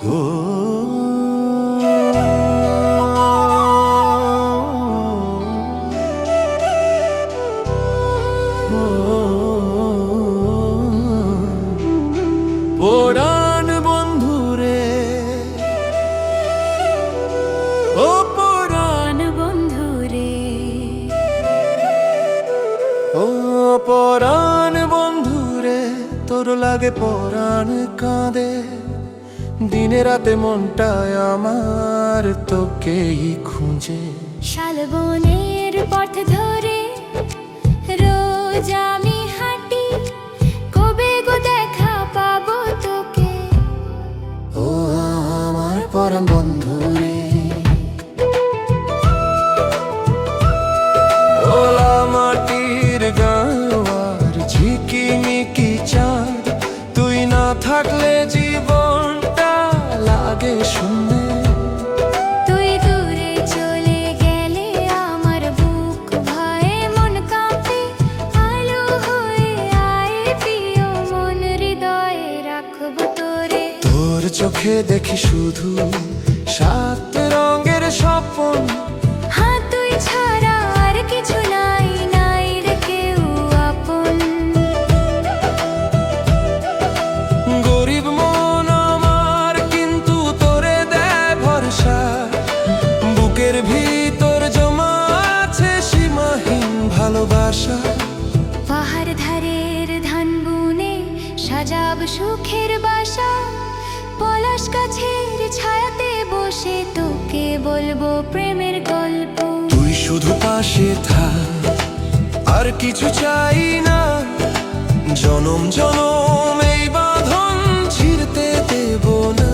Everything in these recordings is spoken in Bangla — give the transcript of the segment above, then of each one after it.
ও পরাণ বন্ধুরে, ও পরাণ বন্ধুরে, ও পরাণ বন্ধুরে, তোর লাগে পরাণ কাঁদে, দিনে রাতে মনটায় আমার তোকেই খুঁজে। শালবনের পথ ধরে রোজ আমি হাঁটি, কবে গো দেখা পাবো তোকে। ও আমার পরাণ বন্ধুরে, ওলা মাটির গাওয়ার ঝিকিমিকি চাঁদ, তুই না থাকলে জীবনটা লাগে শূন্য। তুই দূরে চলে গেলে আমার বুক ভয়ে মন কাঁপে, আলো হয়ে আয় প্রিয় মন, হৃদয়ে রাখবো তোরে। তোর চোখে দেখি শুধু সাত রঙের স্বপ্ন, হ্যাঁ তুই ছাড়া আর কিছু নাই, নাই রে কেউ আপন। গরিব মন আমার কিন্তু তোরে দেয় ভরসা, বুকের ভিতর জমা আছে সীমাহীন ভালোবাসা। পাহাড় ধারের ধান বুনে সাজাব সুখের বাসা, পলাশ গাছের ছায়াতে বসে তোকে বলবো প্রেমের গল্প। তুই শুধু পাশে থাক, আর কিছু চাই না, জনম জনম এই বাঁধন ছিঁড়তে দেব না।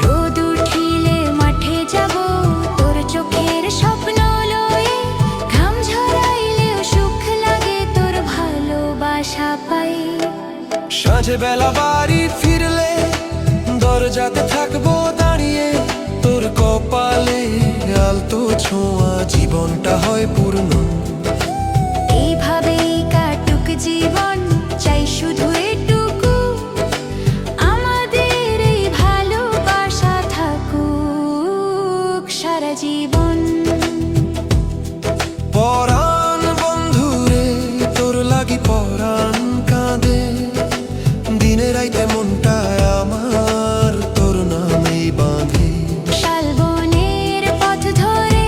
রোদ উঠিলে মাঠে যাব তোর চোখের স্বপ্ন লয়ে, ঘাম ঝরাইলেও সুখ লাগে তোর ভালোবাসা পাই। সাঁঝে বেলা বাড়ি ফিরলে দরজাতে থাকবো দাঁড়িয়ে, তোর কপালে আলতো ছোঁয়া, জীবনটা হয় পূর্ণ। এইভাবেই কাটুক জীবন, চাই শুধু এটুকু, আমাদের এই ভালোবাসা থাকুক সারা জীবন। পরাণ বন্ধুরে, তোর লাগি পরাণ কাঁদে, দিনে রাইতে মনটায় আমার তোর নামেই বাঁধে। শালবনের পথ ধরে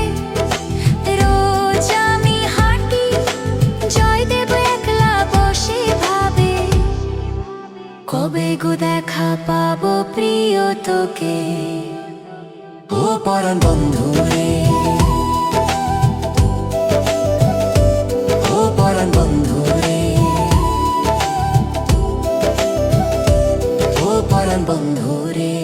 রোজ আমি হাঁটি, জয়দেব একলা বসে ভাবে, কবে গো দেখা পাবো প্রিয় তোকে। ও পরাণ বন্ধুরে, ও পরাণ বন্ধুরে, ও পরাণ বন্ধুরে।